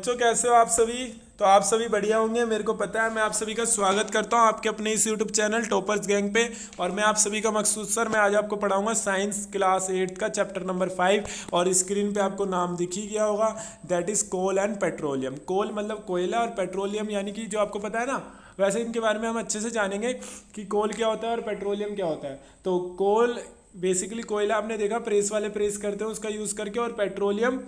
बच्चों कैसे हो आप सभी। तो आप सभी बढ़िया होंगे, मेरे को पता है। मैं आप सभी का स्वागत करता हूं आपके अपने इस यूट्यूब चैनल टॉपर्स गैंग पे। और मैं आप सभी का मकसूद सर, मैं आज आपको पढ़ाऊंगा साइंस क्लास 8 का चैप्टर नंबर 5। और स्क्रीन पे आपको नाम दिख ही गया होगा, that is coal and petroleum. Coal मतलब कोयला और पेट्रोलियम यानी कि जो आपको पता है ना, वैसे इनके बारे में हम अच्छे से जानेंगे कि कोल क्या होता है और पेट्रोलियम क्या होता है। तो कोल बेसिकली कोयला, आपने देखा प्रेस वाले प्रेस करते हैं उसका यूज़ करके, और पेट्रोलियम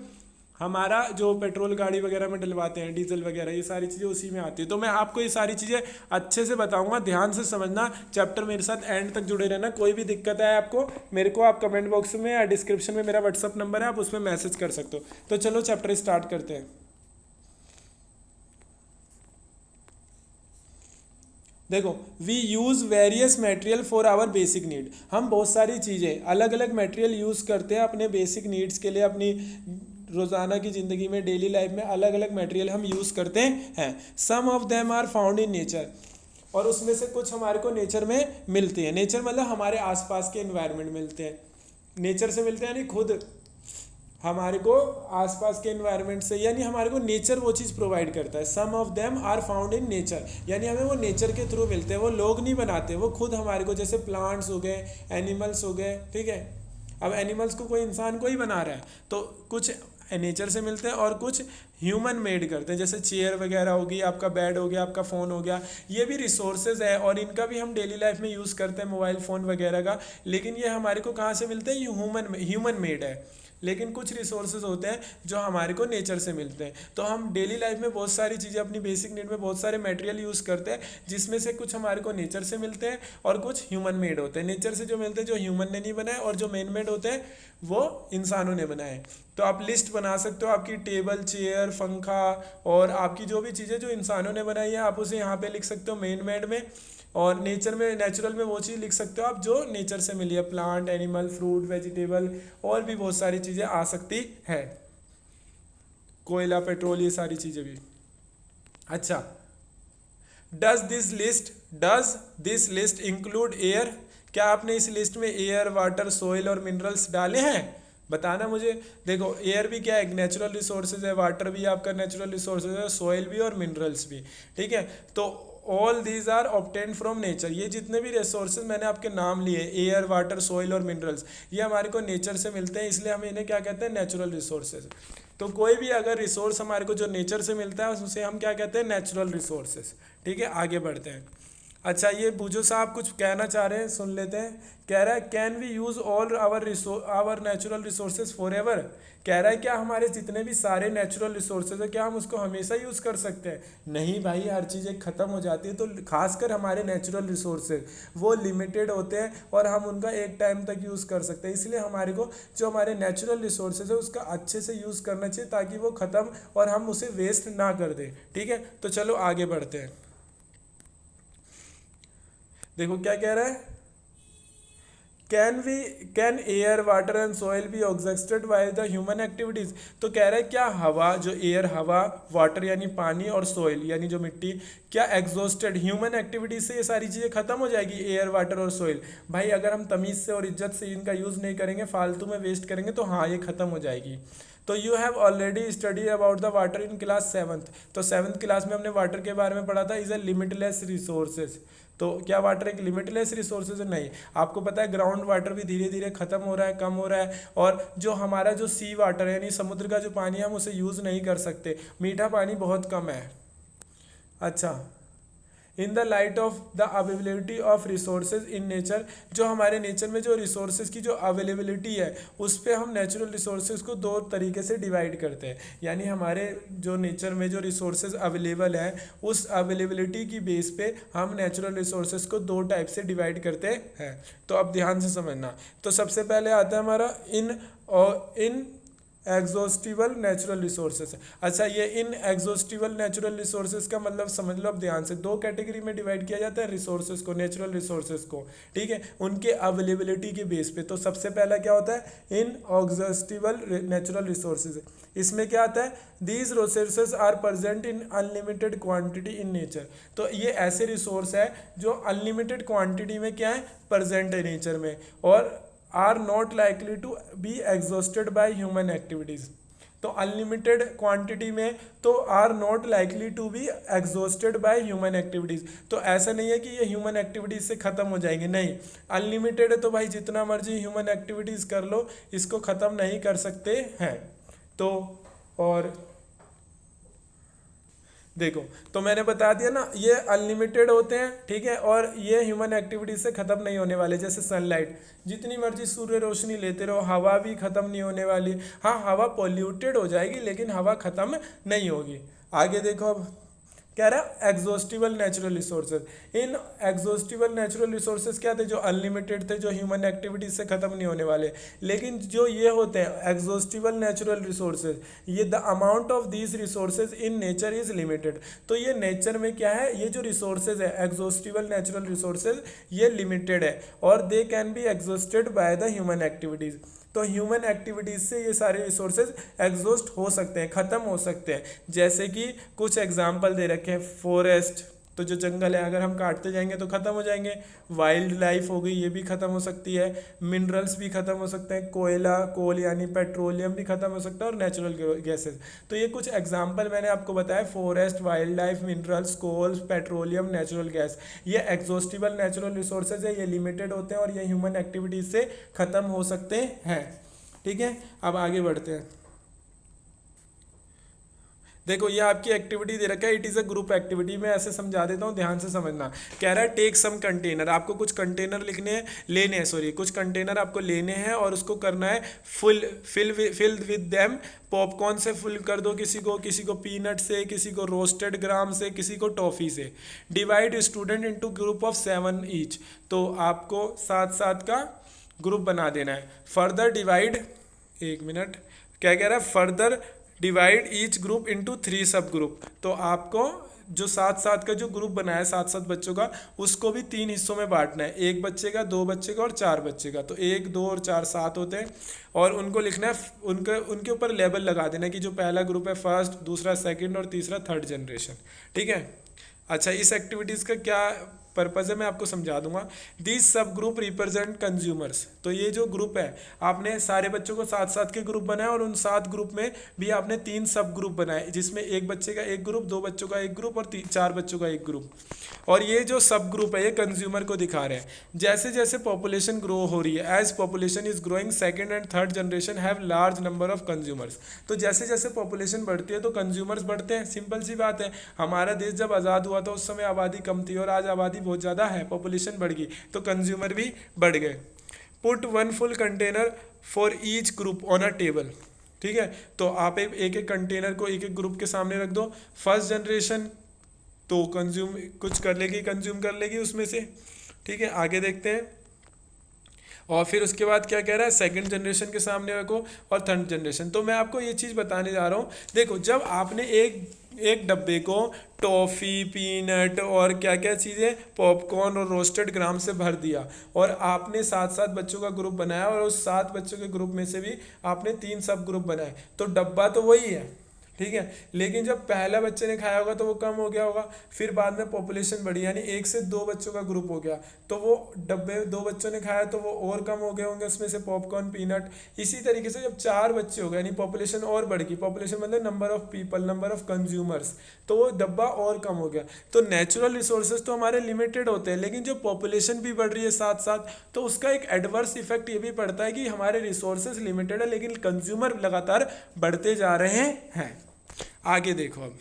हमारा जो पेट्रोल गाड़ी वगैरह में डलवाते हैं, डीजल वगैरह, ये सारी चीज़ें उसी में आती है। तो मैं आपको ये सारी चीज़ें अच्छे से बताऊंगा, ध्यान से समझना, चैप्टर मेरे साथ एंड तक जुड़े रहना। कोई भी दिक्कत है आपको, मेरे को आप कमेंट बॉक्स में या डिस्क्रिप्शन में मेरा व्हाट्सअप नंबर है, आप उसमें मैसेज कर सकते हो। तो चलो चैप्टर स्टार्ट करते हैं। देखो, we use various material for our basic need. हम बहुत सारी चीज़ें, अलग अलग मटेरियल यूज़ करते हैं अपने बेसिक नीड्स के लिए। अपनी रोज़ाना की ज़िंदगी में, डेली लाइफ में अलग अलग मटेरियल हम यूज़ करते हैं। Some of them are found in nature, और उसमें से कुछ हमारे को नेचर में मिलते हैं। नेचर मतलब हमारे आसपास के एनवायरनमेंट मिलते हैं। नेचर से मिलते हैं यानी खुद हमारे को आसपास के एनवायरनमेंट से, यानी हमारे को नेचर वो चीज़ प्रोवाइड करता है। Some of them are found in nature, यानी हमें वो नेचर के थ्रू मिलते हैं, वो लोग नहीं बनाते, वो खुद हमारे को, जैसे प्लांट्स हो गए, एनिमल्स हो गए, ठीक है। अब एनिमल्स को कोई इंसान को ही बना रहा है, तो कुछ नेचर से मिलते हैं और कुछ ह्यूमन मेड करते हैं। जैसे चेयर वगैरह होगी, आपका बेड हो गया, आपका फ़ोन हो गया, ये भी रिसोर्सेज है और इनका भी हम डेली लाइफ में यूज़ करते हैं, मोबाइल फ़ोन वगैरह का। लेकिन ये हमारे को कहाँ से मिलते हैं, ये ह्यूमन मेड है। लेकिन कुछ रिसोर्सेज होते हैं जो हमारे को नेचर से मिलते हैं। तो हम डेली लाइफ में बहुत सारी चीज़ें, अपनी बेसिक नीड में बहुत सारे मटेरियल यूज़ करते हैं, जिसमें से कुछ हमारे को नेचर से मिलते हैं और कुछ ह्यूमन मेड होते हैं। नेचर से जो मिलते हैं, जो ह्यूमन ने नहीं बनाए, और जो मैन मेड होते हैं वो इंसानों ने बनाए। तो आप लिस्ट बना सकते हो, आपकी टेबल, चेयर, पंखा और आपकी जो भी चीज़ें जो इंसानों ने बनाई है, आप उसे यहाँ पे लिख सकते हो मैन मेड में। और नेचर में, नेचुरल में वो चीज़ लिख सकते हो आप जो नेचर से मिली है, प्लांट, एनिमल, फ्रूट, वेजिटेबल, और भी बहुत सारी चीज़ें आ सकती है। कोयला, पेट्रोल, ये सारी चीज़ें भी। अच्छा, does this list include air? क्या आपने इस लिस्ट में एयर, वाटर, सॉइल और मिनरल्स डाले हैं? बताना मुझे। देखो, एयर भी क्या है, नेचुरल रिसोर्सेज है, वाटर भी आपका नेचुरल रिसोर्सेज है, सॉइल भी और मिनरल्स भी, ठीक है। तो all these are obtain from nature. ये जितने भी रिसोर्सेज मैंने आपके नाम लिए, एयर, वाटर, सॉइल और मिनरल्स, ये हमारे को नेचर से मिलते हैं, इसलिए हम इन्हें क्या कहते हैं, नेचुरल रिसोर्सेज। तो कोई भी अगर रिसोर्स हमारे को जो नेचर से मिलता है, उसे हम क्या कहते हैं, नेचुरल रिसोर्सेज, ठीक है। आगे बढ़ते हैं। अच्छा, ये बूझो साहब कुछ कहना चाह रहे हैं, सुन लेते हैं। कह रहा है, can we use all our natural resources forever? कह रहा है क्या हमारे जितने भी सारे नेचुरल रिसोर्सेज है, क्या हम उसको हमेशा यूज़ कर सकते हैं? नहीं भाई, हर चीज़ एक ख़त्म हो जाती है। तो खासकर हमारे नेचुरल रिसोर्सेज वो लिमिटेड होते हैं और हम उनका एक टाइम तक यूज़ कर सकते हैं। इसलिए हमारे को जो हमारे नेचुरल रिसोर्सेज है उसका अच्छे से यूज़ करना चाहिए, ताकि वो ख़त्म और हम उसे वेस्ट ना कर दें, ठीक है। तो चलो आगे बढ़ते हैं। देखो क्या कह रहा है, can air, water and soil be exhausted by the human activities? तो कह रहा है क्या हवा, जो एयर, हवा, वाटर यानी पानी, और सॉइल यानी जो मिट्टी, क्या एग्जॉस्टेड ह्यूमन एक्टिविटीज से ये सारी चीज़ें खत्म हो जाएगी, एयर, वाटर और सॉइल? भाई अगर हम तमीज़ से और इज्जत से इनका यूज़ नहीं करेंगे, फालतू में वेस्ट करेंगे, तो हाँ, ये खत्म हो जाएगी। तो you have already study about the water in class 7th। तो 7th क्लास में हमने वाटर के बारे में पढ़ा था, इज ए लिमिटलेस रिसोर्सेज। तो क्या वाटर एक लिमिटलेस रिसोर्सेज है? नहीं। आपको पता है ग्राउंड वाटर भी धीरे धीरे खत्म हो रहा है, कम हो रहा है। और जो हमारा जो सी वाटर है, यानी समुद्र का जो पानी है, हम उसे यूज़ नहीं कर सकते, मीठा पानी बहुत कम है। अच्छा, in the light of the availability of resources in nature, जो हमारे नेचर में जो रिसोर्सेज की जो अवेलेबिलिटी है, उस पर हम नेचुरल रिसोर्सेज को दो तरीके से डिवाइड करते हैं। यानी हमारे जो नेचर में जो रिसोर्सेज अवेलेबल है, उस अवेलेबिलिटी की बेस पे हम नेचुरल रिसोर्सेज को दो टाइप से डिवाइड करते हैं। तो अब ध्यान से समझना। तो सबसे पहले आता है हमारा इन एग्जॉस्टिबल नेचुरल रिसोर्सेज। अच्छा, ये इन एग्जॉस्टिबल नेचुरल रिसोर्सेज का मतलब समझ लो अब ध्यान से, दो कैटेगरी में डिवाइड किया जाता है रिसोर्सेज को, नेचुरल रिसोर्सेज को, ठीक है, उनके अवेलेबिलिटी के बेस पे। तो सबसे पहला क्या होता है, इन एग्जॉस्टिबल नेचुरल रिसोर्सेज। इसमें क्या आता है, these resources are present in unlimited quantity in nature. तो ये ऐसे रिसोर्स है जो अनलिमिटेड क्वांटिटी में क्या है, प्रेजेंट है नेचर में, और are not likely to be exhausted by human activities. तो अनलिमिटेड क्वांटिटी में तो are not likely to be exhausted by human activities. तो ऐसा नहीं है कि ये ह्यूमन एक्टिविटीज़ से ख़त्म हो जाएंगे, नहीं, अनलिमिटेड है तो भाई जितना मर्जी ह्यूमन एक्टिविटीज़ कर लो, इसको ख़त्म नहीं कर सकते हैं। तो और देखो, तो मैंने बता दिया ना, ये अनलिमिटेड होते हैं, ठीक है, और ये ह्यूमन एक्टिविटी से ख़त्म नहीं होने वाले। जैसे सनलाइट, जितनी मर्जी सूर्य रोशनी लेते रहो, हवा भी ख़त्म नहीं होने वाली। हाँ, हवा पॉल्यूटेड हो जाएगी लेकिन हवा ख़त्म नहीं होगी। आगे देखो, अब कह रहा है एग्जॉस्टिबल नेचुरल रिसोर्सेज। इन एग्जॉस्टिबल नेचुरल रिसोर्सेज क्या थे? जो अनलिमिटेड थे, जो ह्यूमन एक्टिविटीज से खत्म नहीं होने वाले। लेकिन जो ये होते हैं एग्जॉस्टिबल नेचुरल रिसोर्सेज, ये the amount of these resources in nature is limited. तो ये नेचर में क्या है, ये जो रिसोर्सेज है एग्जॉस्टिबल नेचुरल रिसोर्सेज, ये लिमिटेड है और they can be exhausted by the human activities. तो ह्यूमन एक्टिविटीज से ये सारे रिसोर्सेज एग्जॉस्ट हो सकते हैं, ख़त्म हो सकते हैं। जैसे कि कुछ एग्जांपल दे रखे हैं, फॉरेस्ट, तो जो जंगल है अगर हम काटते जाएंगे तो ख़त्म हो जाएंगे। वाइल्ड लाइफ हो गई, ये भी ख़त्म हो सकती है। मिनरल्स भी ख़त्म हो सकते हैं, कोयला, कोल यानी पेट्रोलियम भी ख़त्म हो सकता है, और नेचुरल गैसेस। तो ये कुछ एग्जांपल मैंने आपको बताया, फॉरेस्ट, वाइल्ड लाइफ, मिनरल्स, कोल, पेट्रोलियम, नेचुरल गैस। ये एग्जॉस्टिबल नेचुरल रिसोर्सेज है, ये लिमिटेड होते हैं और ये ह्यूमन एक्टिविटीज से ख़त्म हो सकते हैं। ठीक है, अब आगे बढ़ते हैं। देखो, ये आपकी एक्टिविटी दे रखा है, it is a group activity. मैं ऐसे समझा देता हूँ, ध्यान से समझना। कह रहा है टेक सम कंटेनर, आपको कुछ कंटेनर लेने हैं, सॉरी, कुछ कंटेनर आपको लेने हैं और उसको करना है फिल विद देम। पॉपकॉर्न से फुल कर दो किसी को पीनट से, किसी को रोस्टेड ग्राम से, किसी को टॉफ़ी से। Divide student into group of 7 each. तो आपको 7-7 का ग्रुप बना देना है। फर्दर डिवाइड, एक मिनट, क्या कह रहा है, further divide each group into 3 सब ग्रुप। तो आपको जो 7-7 का जो ग्रुप बनाया है 7-7 बच्चों का, उसको भी 3 हिस्सों में बांटना है, 1 बच्चे का, 2 बच्चे का और 4 बच्चे का। तो 1, 2 और 4 7 होते हैं और उनको लिखना है, उनके ऊपर लेबल लगा देना है कि जो पहला ग्रुप है फर्स्ट, दूसरा सेकंड और तीसरा थर्ड जनरेशन। ठीक है। अच्छा, इस एक्टिविटीज़ का क्या पर्पज़ है मैं आपको समझा दूंगा। दिस सब ग्रुप रिप्रेजेंट कंज्यूमर्स। तो ये जो ग्रुप है, आपने सारे बच्चों को 7-7 के ग्रुप बनाए और उन 7 ग्रुप में भी आपने 3 सब ग्रुप बनाए, जिसमें 1 बच्चे का 1 ग्रुप, 2 बच्चों का 1 ग्रुप और 4 बच्चों का 1 ग्रुप। और ये जो सब ग्रुप है ये कंज्यूमर को दिखा रहे हैं। जैसे जैसे पॉपुलेशन ग्रो हो रही है, as population is growing, second and third generation have large number of consumers. तो जैसे जैसे पॉपुलेशन बढ़ती है तो कंज्यूमर्स बढ़ते हैं। सिंपल सी बात है, हमारा देश जब आज़ाद हुआ था उस समय आबादी कम थी और आज आबादी बहुत ज़्यादा है, पॉपुलेशन बढ़ गई तो कंज्यूमर भी बढ़ गए। Put 1 full container for each group on a table. ठीक है, तो आप एक एक कंटेनर को एक एक ग्रुप के सामने रख दो। फर्स्ट जनरेशन तो कंज्यूम कुछ कर लेगी, कंज्यूम कर लेगी उसमें से। ठीक है, आगे देखते हैं। और फिर उसके बाद क्या कह रहा है, सेकंड जनरेशन के सामने रखो और थर्ड जनरेशन। तो मैं आपको ये चीज़ बताने जा रहा हूँ। देखो, जब आपने एक डब्बे को टॉफ़ी, पीनट और क्या क्या चीज़ें, पॉपकॉर्न और रोस्टेड ग्राम से भर दिया और आपने 7-7 बच्चों का ग्रुप बनाया और उस 7 बच्चों के ग्रुप में से भी आपने 3 सब ग्रुप बनाए, तो डब्बा तो वही है, ठीक है। लेकिन जब पहला बच्चे ने खाया होगा तो वो कम हो गया होगा, फिर बाद में पॉपुलेशन बढ़ी, यानी 1 से 2 बच्चों का ग्रुप हो गया, तो वो डब्बे 2 बच्चों ने खाया तो वो और कम हो गए होंगे उसमें से पॉपकॉर्न, पीनट। इसी तरीके से जब 4 बच्चे हो गए यानी पॉपुलेशन और बढ़ गई, पॉपुलेशन मतलब number of people, number of consumers, तो वो डब्बा और कम हो गया। तो नेचुरल रिसोर्सेज तो हमारे लिमिटेड होते हैं, लेकिन जो पॉपुलेशन भी बढ़ रही है साथ साथ, तो उसका एक एडवर्स इफेक्ट ये भी पड़ता है कि हमारे रिसोर्सेज लिमिटेड है लेकिन कंज्यूमर लगातार बढ़ते जा रहे हैं। आगे देखो, अब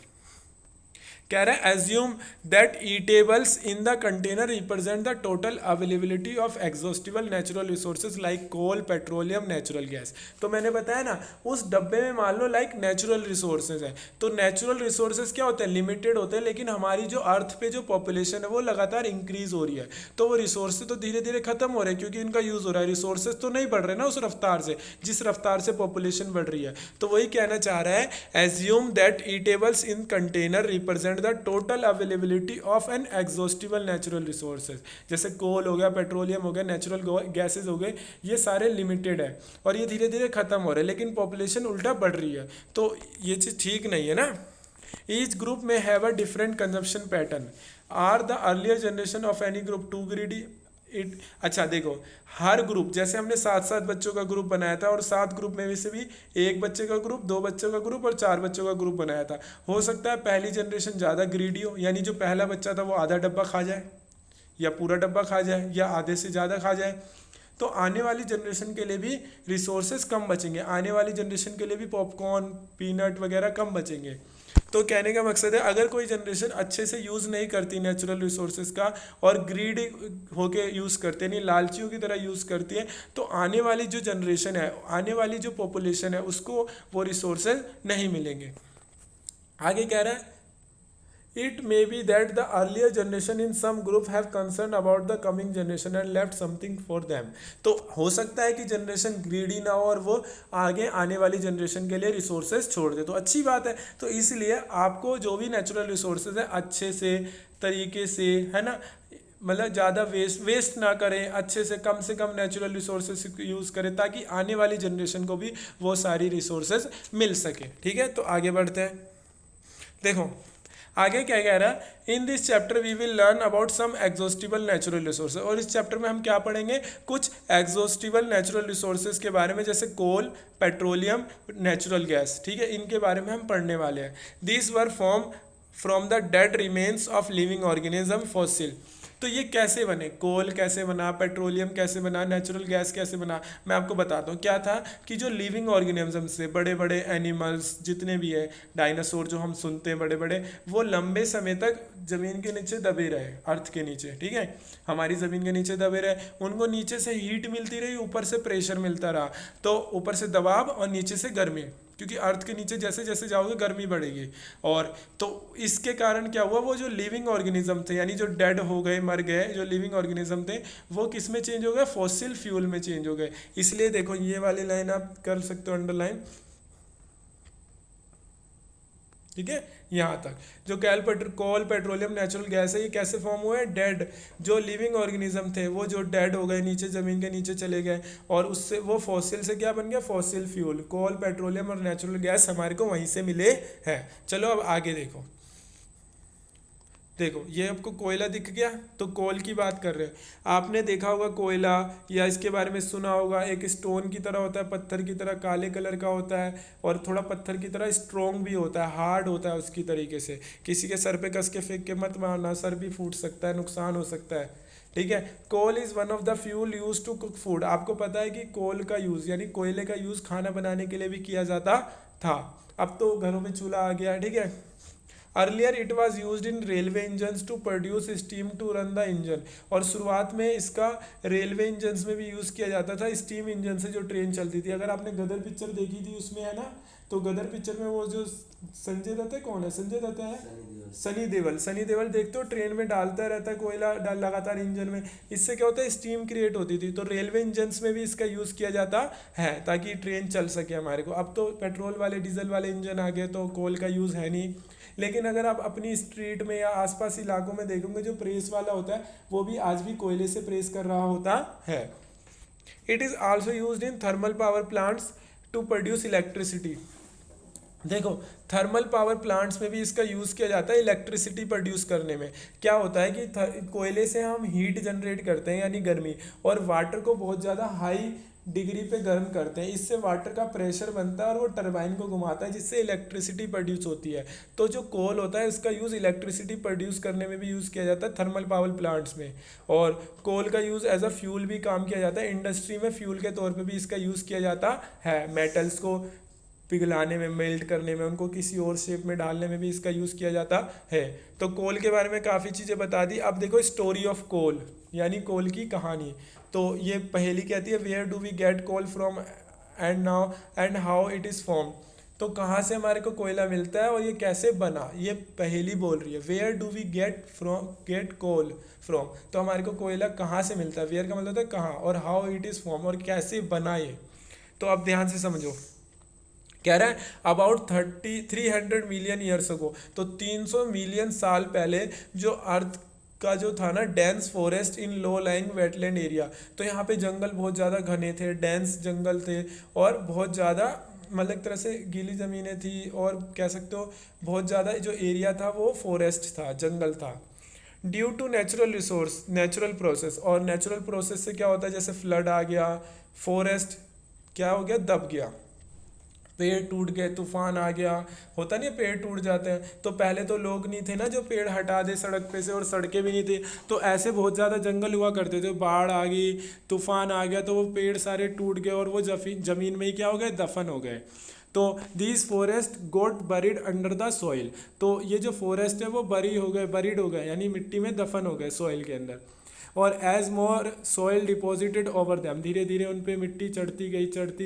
कह रहा है assume that eatables in the container represent the total availability of exhaustible natural resources like coal, petroleum, natural gas. तो मैंने बताया ना, उस डब्बे में मान लो लाइक नेचुरल रिसोर्सेज है। तो नेचुरल रिसोर्सेज क्या होते हैं, लिमिटेड होते हैं, लेकिन हमारी जो अर्थ पे जो पॉपुलेशन है वो लगातार इंक्रीज हो रही है, तो वो रिसोर्सेज तो धीरे धीरे खत्म हो रहे हैं क्योंकि इनका यूज़ हो रहा है। रिसोर्सेज तो नहीं बढ़ रहे ना उस रफ्तार से जिस रफ्तार से पॉपुलेशन बढ़ रही है। तो वही कहना चाह रहा है, assume that eatables in container represent the total availability of an exhaustible natural resources. जैसे कोल हो गया, पेट्रोलियम हो गया, नेचुरल गैसेज हो गए, ये सारे लिमिटेड है और ये धीरे धीरे खत्म हो रहे हैं, लेकिन पॉपुलेशन उल्टा बढ़ रही है, तो ये चीज़ ठीक नहीं है ना। ईच ग्रुप में have a different consumption pattern. Are the earlier generation of any group to greedy it अच्छा देखो, हर ग्रुप जैसे हमने 7-7 बच्चों का ग्रुप बनाया था और 7 ग्रुप में से भी एक बच्चे का ग्रुप, 2 बच्चों का ग्रुप और 4 बच्चों का ग्रुप बनाया था। हो सकता है पहली जनरेशन ज़्यादा ग्रीडी हो, यानी जो पहला बच्चा था वो आधा डब्बा खा जाए या पूरा डब्बा खा जाए या आधे से ज़्यादा खा जाए। तो आने वाली जनरेशन के लिए भी रिसोर्सेज कम बचेंगे, आने वाली जनरेशन के लिए भी पॉपकॉर्न, पीनट वगैरह कम बचेंगे। तो कहने का मकसद है अगर कोई जनरेशन अच्छे से यूज़ नहीं करती नेचुरल रिसोर्सेज का और ग्रीड होके यूज़ करते नहीं, लालचियों की तरह यूज़ करती है, तो आने वाली जो जनरेशन है, आने वाली जो पॉपुलेशन है उसको वो रिसोर्सेज नहीं मिलेंगे। आगे कह रहा है It may be that the earlier generation in some group have concern about the coming generation and left something for them। तो हो सकता है कि जनरेशन ग्रीडी ना हो और वो आगे आने वाली जनरेशन के लिए रिसोर्सेज छोड़ दे, तो अच्छी बात है। तो इसलिए आपको जो भी नेचुरल रिसोर्सेज है अच्छे से तरीके से, है ना, मतलब ज़्यादा वेस्ट ना करें, अच्छे से कम नेचुरल रिसोर्सेज यूज़ करें ताकि आने वाली जनरेशन को भी वो सारी रिसोर्सेज मिल सके। ठीक है, तो आगे बढ़ते हैं। देखो आगे क्या कह रहा है, in this chapter we will learn about some exhaustible natural resources. और इस चैप्टर में हम क्या पढ़ेंगे, कुछ एग्जॉस्टिबल नेचुरल रिसोर्सेज के बारे में, जैसे कोल, पेट्रोलियम, नेचुरल गैस। ठीक है, इनके बारे में हम पढ़ने वाले हैं। This were form from the dead remains of living organism fossil. तो ये कैसे बने, कोल कैसे बना, पेट्रोलियम कैसे बना, नेचुरल गैस कैसे बना, मैं आपको बताता हूँ। क्या था कि जो लिविंग ऑर्गेनिज्म से बड़े बड़े एनिमल्स जितने भी है, डायनासोर जो हम सुनते हैं बड़े बड़े, वो लंबे समय तक ज़मीन के नीचे दबे रहे, अर्थ के नीचे। ठीक है, हमारी ज़मीन के नीचे दबे रहे, उनको नीचे से हीट मिलती रही, ऊपर से प्रेशर मिलता रहा, तो ऊपर से दबाव और नीचे से गर्मी, क्योंकि अर्थ के नीचे जैसे जैसे जाओगे गर्मी बढ़ेगी। और तो इसके कारण क्या हुआ, वो जो लिविंग ऑर्गेनिज्म थे, यानी जो डेड हो गए, मर गए, जो लिविंग ऑर्गेनिज्म थे, वो किस में चेंज हो गए, फॉसिल फ्यूल में चेंज हो गए। इसलिए देखो ये वाली लाइन आप कर सकते हो अंडरलाइन। ठीक है, यहाँ तक जो कोल, पेट्रोलियम, नेचुरल गैस है, ये कैसे फॉर्म हुए हैं, डेड जो लिविंग ऑर्गेनिज्म थे वो जो डेड हो गए, नीचे ज़मीन के नीचे चले गए, और उससे वो फॉसिल से क्या बन गया, फॉसिल फ्यूल। कोल, पेट्रोलियम और नेचुरल गैस हमारे को वहीं से मिले हैं। चलो अब आगे देखो। देखो ये आपको कोयला दिख गया, तो कोल की बात कर रहे हैं। आपने देखा होगा कोयला, या इसके बारे में सुना होगा, एक स्टोन की तरह होता है, पत्थर की तरह काले कलर का होता है, और थोड़ा पत्थर की तरह स्ट्रोंग भी होता है, हार्ड होता है उसकी तरीके से। किसी के सर पे कस के फेंक के मत मारना, सर भी फूट सकता है, नुकसान हो सकता है। ठीक है, coal is one of the fuel use to cook food. आपको पता है कि कोल का यूज़ यानी कोयले का यूज़ खाना बनाने के लिए भी किया जाता था। अब तो घरों में चूल्हा आ गया। ठीक है, earlier it was use in railway engines to produce steam to run the engine. और शुरुआत में इसका रेलवे इंजन्स में भी यूज़ किया जाता था, स्टीम इंजन से जो ट्रेन चलती थी। अगर आपने गदर पिक्चर देखी थी उसमें, है ना, तो गदर पिक्चर में वो जो संजय दत्त है, कौन है संजय दत्त है, सनी देओल देखते हो ट्रेन में डालता रहता है कोयला लगातार इंजन में। इससे क्या होता है, स्टीम क्रिएट होती थी। तो रेलवे इंजन्स में भी इसका यूज़ किया जाता है ताकि ट्रेन चल सके हमारे को। अब तो पेट्रोल वाले डीजल वाले इंजन आ गए, तो कोल का यूज़ है नहीं। लेकिन अगर आप अपनी स्ट्रीट में या आसपास इलाकों में देखोगे, जो प्रेस वाला होता है वो भी आज भी कोयले से प्रेस कर रहा होता है। It is also used in thermal power plants to produce electricity. देखो थर्मल पावर प्लांट्स में भी इसका यूज़ किया जाता है इलेक्ट्रिसिटी प्रोड्यूस करने में। क्या होता है कि कोयले से हम हीट जनरेट करते हैं यानी गर्मी, और वाटर को बहुत ज़्यादा हाई डिग्री पे गर्म करते हैं। इससे वाटर का प्रेशर बनता है और वो टरबाइन को घुमाता है, जिससे इलेक्ट्रिसिटी प्रोड्यूस होती है। तो जो कोल होता है उसका यूज़ इलेक्ट्रिसिटी प्रोड्यूस करने में भी यूज़ किया जाता है थर्मल पावर प्लांट्स में। और कोल का यूज़ एज अ फ्यूल भी काम किया जाता है, इंडस्ट्री में फ्यूल के तौर पे भी इसका यूज़ किया जाता है। मेटल्स को पिघलाने में, मेल्ट करने में, उनको किसी और शेप में डालने में भी इसका यूज़ किया जाता है। तो कोल के बारे में काफ़ी चीज़ें बता दी। अब देखो स्टोरी ऑफ कोल यानी कोल की कहानी। तो ये पहेली कहती है where do we get coal from and how it is form. तो कहाँ से हमारे को कोयला मिलता है और ये कैसे बना, ये पहेली बोल रही है। Where do we get coal from, तो हमारे को कोयला कहाँ से मिलता है। वेयर का मतलब होता है कहाँ, और हाउ इट इज़ फॉर्म, और कैसे बना ये। तो अब ध्यान से समझो, कह रहा है अबाउट 300 मिलियन ईयर्स अगो। तो 300 मिलियन साल पहले जो अर्थ का जो था ना डेंस फॉरेस्ट इन लो लाइंग वेटलैंड एरिया, तो यहाँ पे जंगल बहुत ज़्यादा घने थे, डेंस जंगल थे, और बहुत ज़्यादा मतलब एक तरह से गीली ज़मीनें थी, और कह सकते हो बहुत ज़्यादा जो एरिया था वो फॉरेस्ट था, जंगल था। Due to natural resource, natural process, और नेचुरल प्रोसेस से क्या होता है, जैसे फ्लड आ गया, फॉरेस्ट क्या हो गया, दब गया, पेड़ टूट गए, तूफान आ गया, होता नहीं है, पेड़ टूट जाते हैं। तो पहले तो लोग नहीं थे ना जो पेड़ हटा दे सड़क पे से, और सड़कें भी नहीं थी, तो ऐसे बहुत ज़्यादा जंगल हुआ करते थे, बाढ़ आ गई, तूफान आ गया, तो वो पेड़ सारे टूट गए और वो जमीन में ही क्या हो गए, दफन हो गए। तो these forest got buried under the soil, तो ये जो फॉरेस्ट है वो बरीड हो गए, यानी मिट्टी में दफन हो गए, सॉइल के अंदर। और एज मोर सॉइल डिपॉजिटेड ओवर दैम, धीरे धीरे उन पे मिट्टी चढ़ती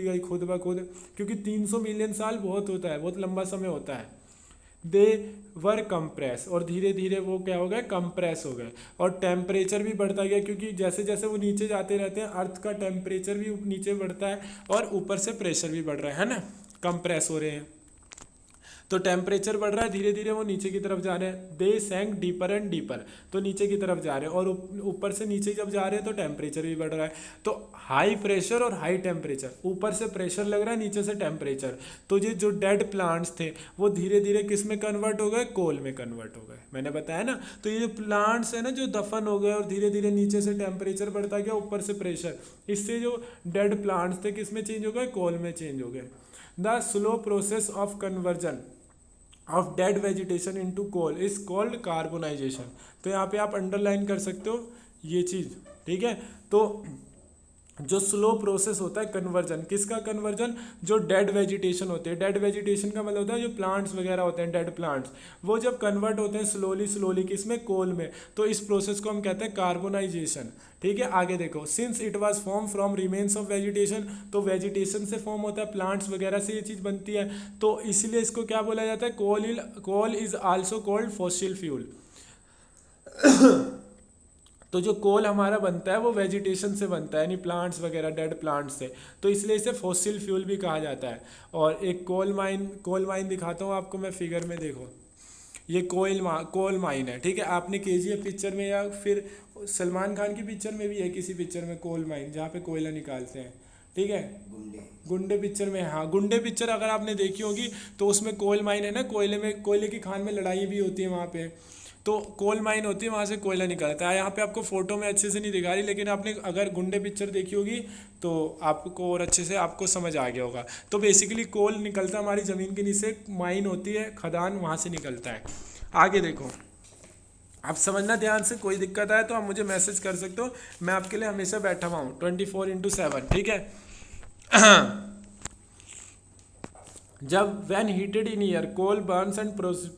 गई खुद ब खुद, क्योंकि 300 मिलियन साल बहुत होता है, बहुत लंबा समय होता है। दे वर कंप्रेस, और धीरे धीरे वो क्या हो गए, कंप्रेस हो गए। और टेम्परेचर भी बढ़ता गया, क्योंकि जैसे जैसे वो नीचे जाते रहते हैं अर्थ का टेम्परेचर भी नीचे बढ़ता है, और ऊपर से प्रेशर भी बढ़ रहा है ना, कंप्रेस हो रहे हैं, तो टेम्परेचर बढ़ रहा है, धीरे धीरे वो नीचे की तरफ जा रहे हैं। दे सैंक डीपर एंड डीपर, तो नीचे की तरफ जा रहे हैं, और ऊपर से नीचे जब जा रहे हैं तो टेम्परेचर भी बढ़ रहा है। तो हाई प्रेशर और हाई टेम्परेचर, ऊपर से प्रेशर लग रहा है, नीचे से टेम्परेचर, तो ये जो डेड प्लांट्स थे वो धीरे धीरे किस में कन्वर्ट हो गए, कोल में कन्वर्ट हो गए, मैंने बताया ना। तो ये जो प्लांट्स है ना जो दफन हो गए, और धीरे धीरे नीचे से टेम्परेचर बढ़ता गया, ऊपर से प्रेशर, इससे जो डेड प्लांट्स थे किस में चेंज हो गए, कोल में चेंज हो गए। The slow process of conversion of dead vegetation into coal is called carbonisation. तो यहाँ पे आप अंडरलाइन कर सकते हो ये चीज़, ठीक है। तो जो स्लो प्रोसेस होता है कन्वर्जन, किसका कन्वर्जन, जो डेड वेजिटेशन होते हैं, डेड वेजिटेशन का मतलब होता है जो प्लांट्स वगैरह होते हैं, डेड प्लांट्स, वो जब कन्वर्ट होते हैं स्लोली किसमें, कोल में, तो इस प्रोसेस को हम कहते हैं कार्बोनाइजेशन, ठीक है। आगे देखो, since it was form from remains of vegetation, तो वेजिटेशन से फॉर्म होता है, प्लांट्स वगैरह से ये चीज़ बनती है, तो इसलिए इसको क्या बोला जाता है, coal is also called fossil fuel. तो जो कोल हमारा बनता है वो वेजिटेशन से बनता है, यानी प्लांट्स वगैरह, डेड प्लांट्स से, तो इसलिए इसे फॉसिल फ्यूल भी कहा जाता है। और एक कोल माइन दिखाता हूँ आपको मैं फिगर में, देखो ये कोल माइन है, ठीक है। आपने केजीएफ पिक्चर में या फिर सलमान खान की पिक्चर में भी है, किसी पिक्चर में कोल माइन जहाँ पे कोयला निकालते हैं, ठीक है। गुंडे पिक्चर में, हाँ गुंडे पिक्चर अगर आपने देखी होगी तो उसमें कोल माइन है ना, कोयले की खान में लड़ाई भी होती है वहाँ पे, तो कोल माइन होती है, वहाँ से कोयला निकलता है। यहाँ पे आपको फोटो में अच्छे से नहीं दिखा रही, लेकिन आपने अगर गुंडे पिक्चर देखी होगी तो आपको और अच्छे से आपको समझ आ गया होगा। तो बेसिकली कोल निकलता हमारी ज़मीन के नीचे, माइन होती है, खदान, वहाँ से निकलता है। आगे देखो, आप समझना ध्यान से, कोई दिक्कत आए तो आप मुझे मैसेज कर सकते हो, मैं आपके लिए हमेशा बैठा हुआ हूँ 24/7, ठीक है। जब when heated in air coal burns and